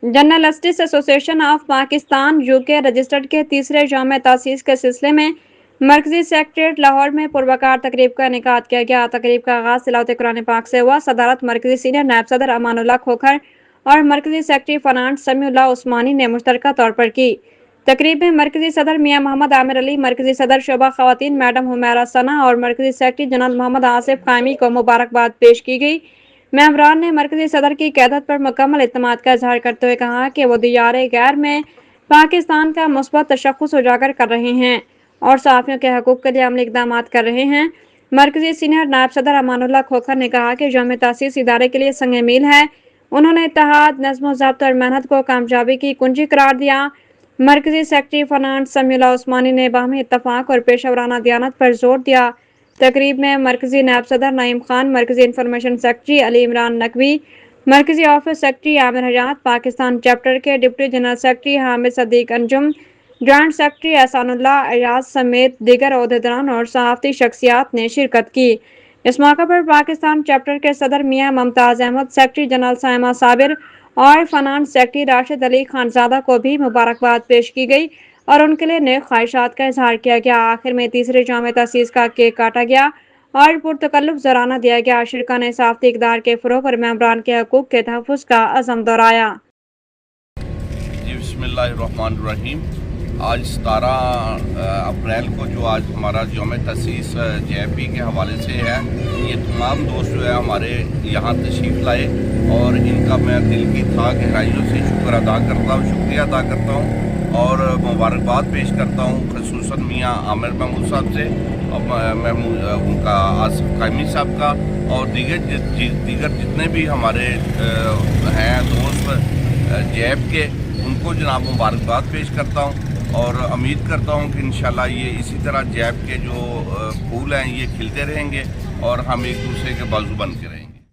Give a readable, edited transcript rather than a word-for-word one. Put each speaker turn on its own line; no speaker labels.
Journalists association of Pakistan UK registered के तीसरे जाम तासीस के सिलसिले में मरकजी सेक्रेटरीट लाहौर में पुरवकार तकरीब का इनेकाद किया गया। तकरीब का आगाज़ तिलावत कुरान पाक से हुआ। सदारत मरकजी सीनियर नायब सदर अमानुल्लाह खोखर और मरकजी सेक्रेटरी फाइनेंस समीउल्लाह उस्मानी ने मुश्तरका तौर पर की। तकरीब में मरकजी सदर मियाँ मोहम्मद आमिर अली, मरकजी सदर शोबा खवातीन मैडम हुमैरा सना और मरकजी सेक्रेटरी जनरल मोहम्मद आसिफ कायमी को मुबारकबाद पेश की गई। मेंबरान ने मरकजी सदर की क़यादत पर मुकम्मल इत्मीनाद का इजहार करते हुए कहा कि वो दियारे गैर में पाकिस्तान का मुस्बत तशख़्ख़ुस उजागर कर रहे हैं और सहाफ़ियों के हकूक़ के लिए अमली इक़दाम कर रहे हैं। मरकजी सीनियर नायब सदर अमानुल्लाह खोखर ने कहा कि जाम तासीस इदारे के लिए संग मील है। उन्होंने इत्तेहाद, नज़्म ज़ब्त और मेहनत को कामयाबी की कुंजी करार दिया। मरकजी सेक्रेटरी फाइनेंस समीउल्लाह उस्मानी ने बाहमी इत्तफ़ाक़ और पेशेवराना दियानत पर जोर दिया। तकरीब में मरकजी नायब सदर नईम खान, मरकजी information secretary Ali Imran Naqvi, मरकजी ऑफिस सेक्रेटरी आमिर हयात, पाकिस्तान चैप्टर के deputy general secretary Hamid Sadiq Anjum, joint secretary Ehsanullah Ayaz समेत दीगर ओहदेदारान और सहाफ़ती शख्सियात ने शिरकत की। इस मौके पर पाकिस्तान चैप्टर के सदर मियाँ मुमताज़ अहमद, सेक्रेटरी जनरल साइमा साबिर और फाइनेंस सेक्रेटरी राशिद अली खानजादा को भी मुबारकबाद पेश की गई और उनके लिए नेक ख्वाहिशात का इजहार किया गया। आखिर में तीसरे जाम तासीस का केक काटा गया और पुरतकल्लुफ़ ज़राना दिया गया। शिरका ने सहाफ़ती इक़दार के फ़रोग़ और मेंबरान के हकूक़ के तहफ़्फ़ुज़ का अज़म दोहराया।
बिस्मिल्लाहिर्रहमानिर्रहीम। आज 17 अप्रैल को जो आज हमारा जाम तासीस JFP के हवाले से है, ये तमाम दोस्त जो है हमारे यहाँ तशरीफ़ लाए और इनका मैं दिल की गहराइयों से शुक्रिया अदा करता हूँ और मुबारकबाद पेश करता हूँ, ख़ुसूसन मियाँ आमिर महमूद साहब से और उनका आसिफ कायमी साहब का और दीगर जितने भी हमारे हैं दोस्त JF के, उनको जनाब मुबारकबाद पेश करता हूँ और उम्मीद करता हूँ कि इंशाल्लाह ये इसी तरह JF के जो फूल हैं ये खिलते रहेंगे और हम एक दूसरे के बाजू बन के रहेंगे।